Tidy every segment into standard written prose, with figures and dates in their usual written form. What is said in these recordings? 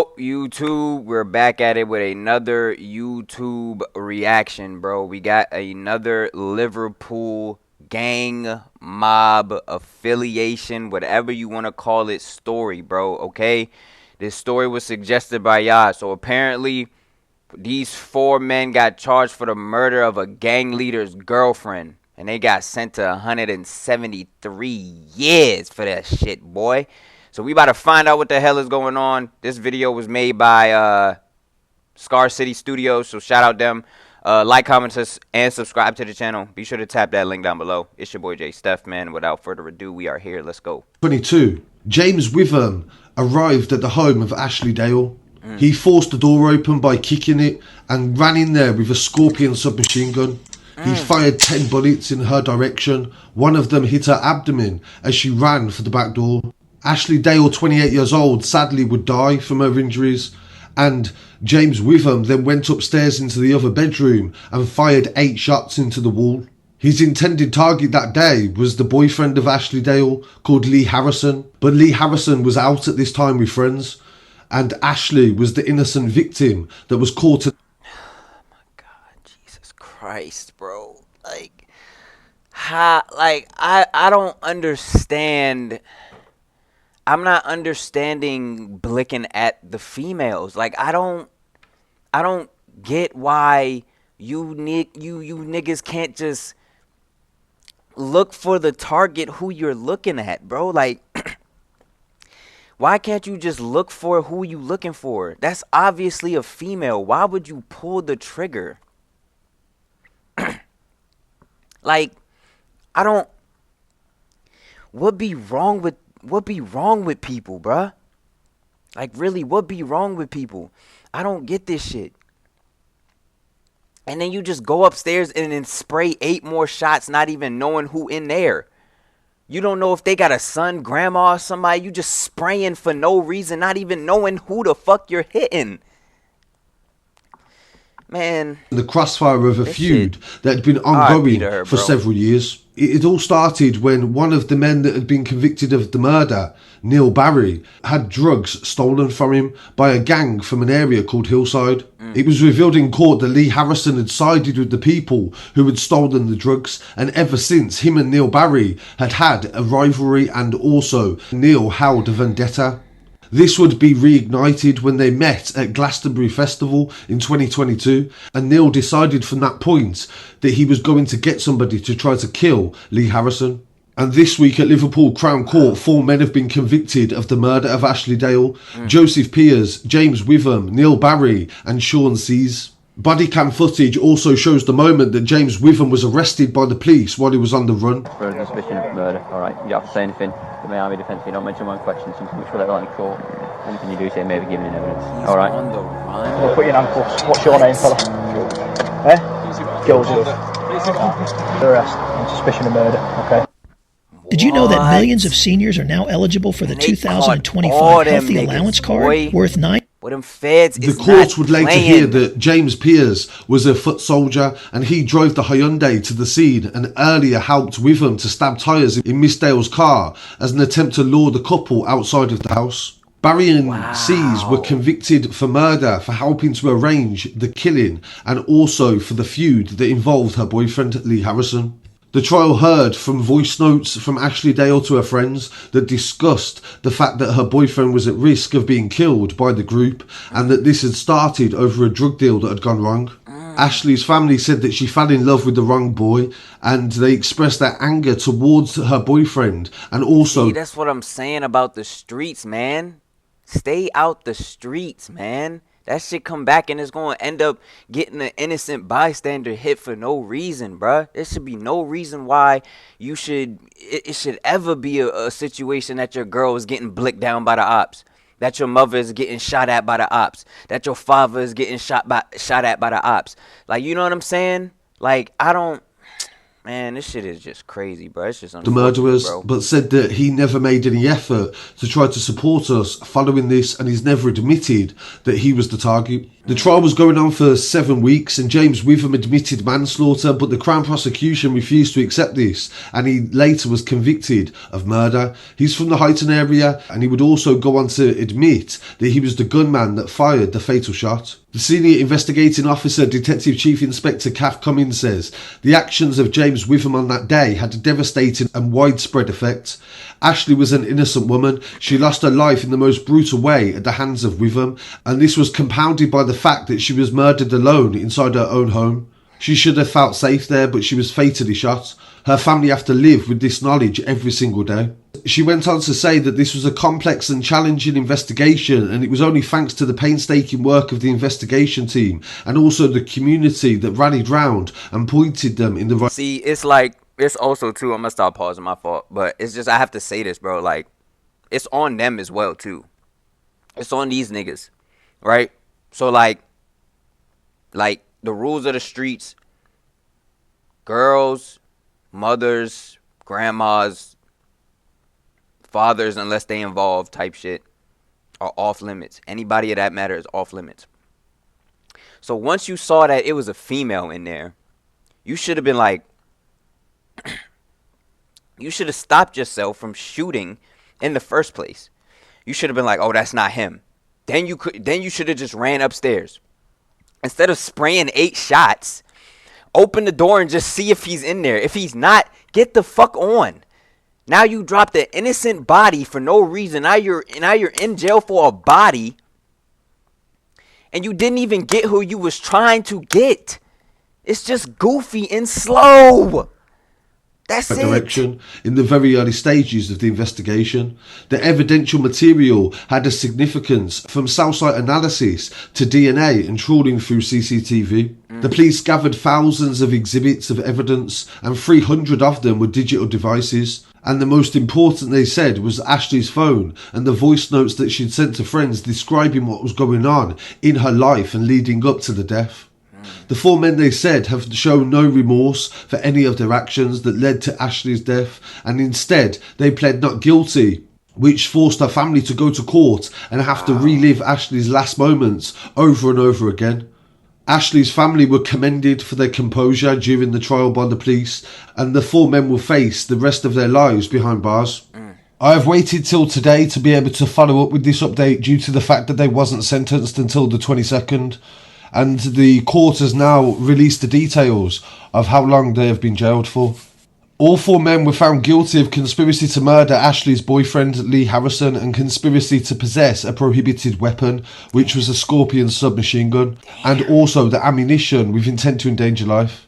YouTube, we're back at it with another YouTube reaction, bro. We got another Liverpool gang mob affiliation, whatever you want to call it, story, bro. Okay, this story was suggested by y'all. So apparently these four men got charged for the murder of a gang leader's girlfriend, and they got sent to 173 years for that shit, boy. So we about to find out what the hell is going on. This video was made by Scar City Studios, so shout out them. Like, comment, and subscribe to the channel. Be sure to tap that link down below. It's your boy Jay Steph, man. Without further ado, we are here. Let's go. 22. James Witham arrived at the home of Ashley Dale. He forced the door open by kicking it and ran in there with a Scorpion submachine gun. He fired 10 bullets in her direction. One of them hit her abdomen as she ran for the back door. Ashley Dale, 28 years old, sadly would die from her injuries, and James Witham then went upstairs into the other bedroom and fired 8 shots into the wall. His intended target that day was the boyfriend of Ashley Dale, called Lee Harrison, but Lee Harrison was out at this time with friends, and Ashley was the innocent victim that was caught. Oh my God, Jesus Christ, bro! I don't understand. I'm not understanding blicking at the females. Like, I don't get why you niggas can't just look for the target who you're looking at, bro. Like, why can't you just look for who you looking for? That's obviously a female. Why would you pull the trigger? Like, I don't. What be wrong with people, bruh? Like, really, what be wrong with people? I don't get this shit. And then you just go upstairs and then spray 8 more shots, not even knowing who in there. You don't know if they got a son, grandma, or somebody. You just spraying for no reason, not even knowing who the fuck you're hitting. Man, The crossfire of a feud that had been ongoing for several years. It all started when one of the men that had been convicted of the murder, Neil Barry, had drugs stolen from him by a gang from an area called Hillside. It was revealed in court that Lee Harrison had sided with the people who had stolen the drugs, and ever since, him and Neil Barry had had a rivalry, and also Neil held a vendetta. This would be reignited when they met at Glastonbury Festival in 2022, and Neil decided from that point that he was going to get somebody to try to kill Lee Harrison. And this week at Liverpool Crown Court, 4 men have been convicted of the murder of Ashley Dale: Joseph Piers, James Witham, Neil Barry and Sean Sees. Body cam footage also shows the moment that James Witham was arrested by the police while he was on the run. For a suspicion of murder, alright, you don't have to say anything. The Miami defence, you don't mention one question, something which will let on in court. Anything you do say may be given in evidence. Alright. We'll put you in handcuffs. What's your name, fella? Joseph. Arrest on suspicion of murder, okay. Did you know that millions of seniors are now eligible for the 2025 Healthy Allowance Card worth $9? Well, them feds the court would later hear that James Piers was a foot soldier and he drove the Hyundai to the scene and earlier helped Witham to stab tyres in Miss Dale's car as an attempt to lure the couple outside of the house. Barry and Sees were convicted for murder for helping to arrange the killing and also for the feud that involved her boyfriend Lee Harrison. The trial heard from voice notes from Ashley Dale to her friends that discussed the fact that her boyfriend was at risk of being killed by the group and that this had started over a drug deal that had gone wrong. Ashley's family said that she fell in love with the wrong boy and they expressed their anger towards her boyfriend and also... See, that's what I'm saying about the streets, man. Stay out the streets, man. That shit come back and it's going to end up getting an innocent bystander hit for no reason, bruh. There should be no reason why it should ever be a situation that your girl is getting blicked down by the ops, that your mother is getting shot at by the ops, that your father is getting shot at by the ops. Like, you know what I'm saying? Like, Man, this shit is just crazy, bro. It's just the unfortunate, murderers, bro. but said that he never made any effort to try to support us following this, and he's never admitted that he was the target. The trial was going on for 7 weeks, and James Witham admitted manslaughter, but the Crown prosecution refused to accept this, and he later was convicted of murder. He's from the Huyton area, and he would also go on to admit that he was the gunman that fired the fatal shot. The senior investigating officer, Detective Chief Inspector Kath Cummins, says the actions of James Witham on that day had a devastating and widespread effect. Ashley was an innocent woman. She lost her life in the most brutal way at the hands of Witham, and this was compounded by the fact that she was murdered alone inside her own home. She should have felt safe there, but she was fatally shot. Her family have to live with this knowledge every single day. She went on to say that this was a complex and challenging investigation, and it was only thanks to the painstaking work of the investigation team and also the community that rallied round and pointed them in the right... See, it's like, it's also too, I'm gonna stop pausing, my fault, but it's just, I have to say this, bro, like, it's on them as well, too. It's on these niggas, right? So, like, the rules of the streets, girls, mothers, grandmas, fathers, unless they involve type shit, are off limits. Anybody of that matter is off limits. So once you saw that it was a female in there, you should have been like, you should have stopped yourself from shooting in the first place. You should have been like, oh, that's not him. Then you should have just ran upstairs. Instead of spraying 8 shots, open the door and just see if he's in there. If he's not, get the fuck on. Now you dropped an innocent body for no reason. Now you're in jail for a body, and you didn't even get who you was trying to get. It's just goofy and slow. That's it. Direction in the very early stages of the investigation. The evidential material had a significance from cell site analysis to DNA and trawling through CCTV. The police gathered thousands of exhibits of evidence, and 300 of them were digital devices. And the most important, they said, was Ashley's phone and the voice notes that she'd sent to friends describing what was going on in her life and leading up to the death. The 4 men, they said, have shown no remorse for any of their actions that led to Ashley's death, and instead they pled not guilty, which forced her family to go to court and have to relive Ashley's last moments over and over again. Ashley's family were commended for their composure during the trial by the police, and the 4 men will face the rest of their lives behind bars. I have waited till today to be able to follow up with this update due to the fact that they wasn't sentenced until the 22nd. And the court has now released the details of how long they have been jailed for. All 4 men were found guilty of conspiracy to murder Ashley's boyfriend, Lee Harrison, and conspiracy to possess a prohibited weapon, which was a Scorpion submachine gun, and also the ammunition with intent to endanger life.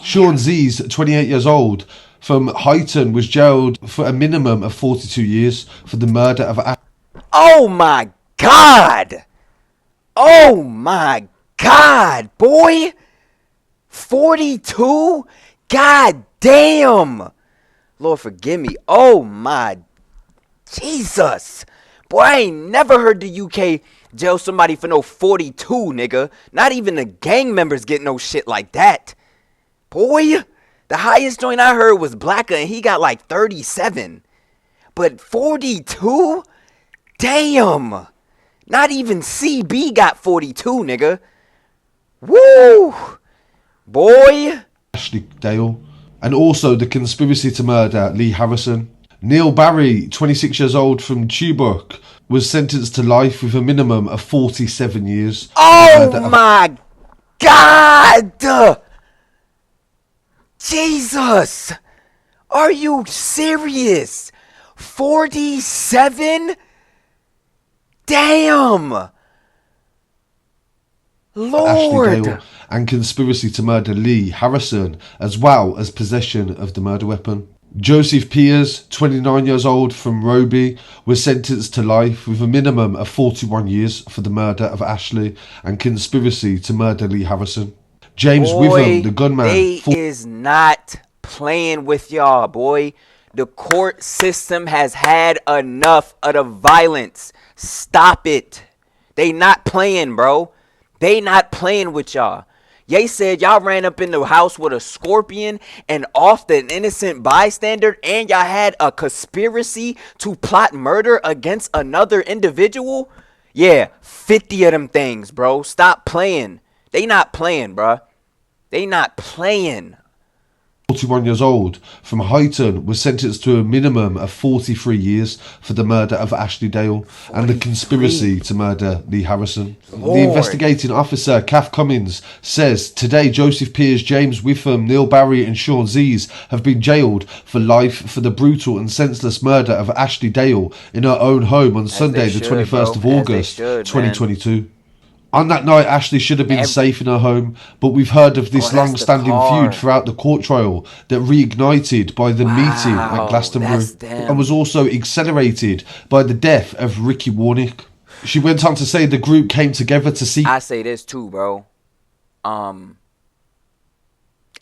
Sean Z's, 28 years old, from Huyton, was jailed for a minimum of 42 years for the murder of Ashley. Oh my God! Oh my God, boy! 42? God damn! Lord forgive me. Oh my Jesus! Boy, I ain't never heard the UK jail somebody for no 42, nigga. Not even the gang members get no shit like that. Boy, the highest joint I heard was Blacker, and he got like 37. But 42? Damn! Not even CB got 42, nigga. Woo! Boy! Ashley Dale. And also the conspiracy to murder Lee Harrison. Neil Barry, 26 years old, from Chubbuck, was sentenced to life with a minimum of 47 years. Oh my God! Jesus! Are you serious? 47? Damn! Lord! Ashley Dale, and conspiracy to murder Lee Harrison, as well as possession of the murder weapon. Joseph Piers, 29 years old, from Roby, was sentenced to life with a minimum of 41 years for the murder of Ashley and conspiracy to murder Lee Harrison. James Witham, the gunman... They is not playing with y'all, boy. The court system has had enough of the violence. Stop it. They not playing, bro. They not playing with y'all. Ye said y'all ran up in the house with a scorpion and off an innocent bystander, and y'all had a conspiracy to plot murder against another individual. Yeah, 50 of them things, bro. Stop playing. They not playing, bro. They not playing. 41 years old, from Highton, was sentenced to a minimum of 43 years for the murder of Ashley Dale and the conspiracy to murder Lee Harrison. Lord. The investigating officer, Kath Cummins, says today Joseph Pearce, James Witham, Neil Barry and Sean Zees have been jailed for life for the brutal and senseless murder of Ashley Dale in her own home on Sunday the 21st of August 2022. On that night, Ashley should have been safe in her home, but we've heard of this long-standing feud throughout the court trial that reignited by the meeting at Glastonbury and was also accelerated by the death of Ricky Warnick. She went on to say the group came together to seek... I say this too, bro.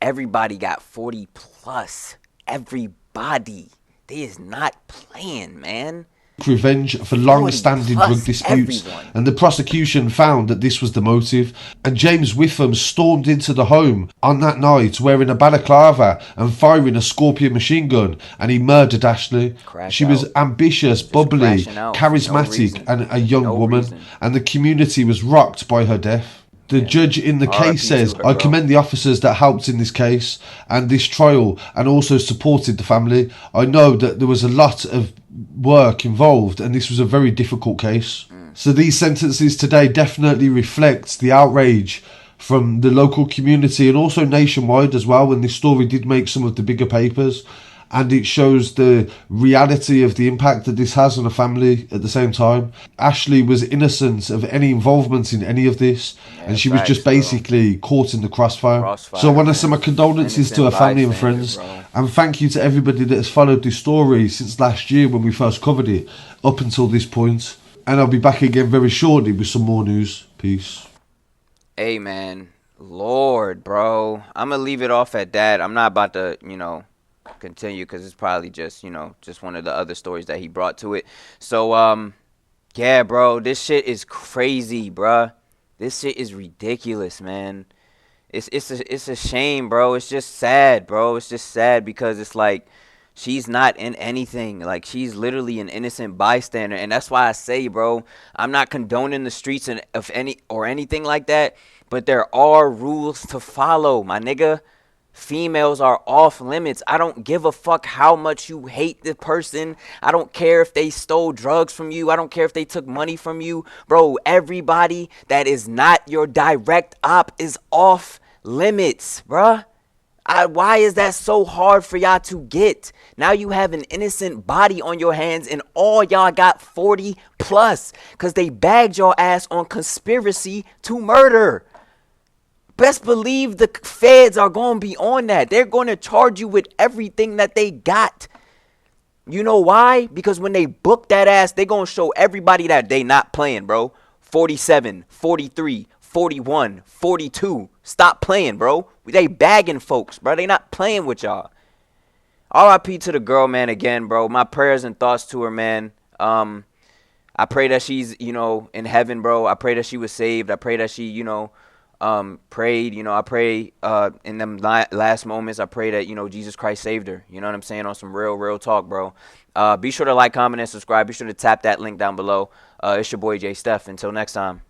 Everybody got 40 plus. Everybody. They is not playing, man. Revenge for long-standing drug disputes, and the prosecution found that this was the motive. And James Witham stormed into the home on that night wearing a balaclava and firing a Scorpion machine gun, and he murdered Ashley. She was ambitious, bubbly, charismatic, and a young woman, and the community was rocked by her death. The judge in the case says, I commend the officers that helped in this case and this trial and also supported the family. I know that there was a lot of work involved and this was a very difficult case. So these sentences today definitely reflect the outrage from the local community and also nationwide as well, when this story did make some of the bigger papers. And it shows the reality of the impact that this has on a family at the same time. Ashley was innocent of any involvement in any of this, and she was just basically caught in the crossfire. So I want to send my condolences to her family and friends, and thank you to everybody that has followed this story since last year when we first covered it, up until this point. And I'll be back again very shortly with some more news. Peace. Hey, man. Lord, bro. I'm going to leave it off at that. I'm not about to, continue because it's probably just just one of the other stories that he brought to it. So yeah, bro, this shit is crazy, bruh. This shit is ridiculous, man. It's a shame, bro. It's just sad, bro. It's just sad because it's like she's not in anything. Like, she's literally an innocent bystander, and that's why I say, bro, I'm not condoning the streets of anything like that, but there are rules to follow, my nigga. Females are off limits. I don't give a fuck how much you hate the person. I don't care if they stole drugs from you. I don't care if they took money from you. Bro, everybody that is not your direct op is off limits, bruh. Why is that so hard for y'all to get? Now you have an innocent body on your hands and all y'all got 40 plus because they bagged your ass on conspiracy to murder. Best believe the feds are going to be on that. They're going to charge you with everything that they got. You know why? Because when they book that ass, they're going to show everybody that they not playing, bro. 47, 43, 41, 42. Stop playing, bro. They bagging folks, bro. They not playing with y'all. RIP to the girl, man, again, bro. My prayers and thoughts to her, man. I pray that she's, in heaven, bro. I pray that she was saved. I pray that she, prayed. I pray in them last moments, I pray that Jesus Christ saved her. You know what I'm saying? On some real talk, bro. Be sure to like, comment, and subscribe. Be sure to tap that link down below. It's your boy Jay Steph. Until next time.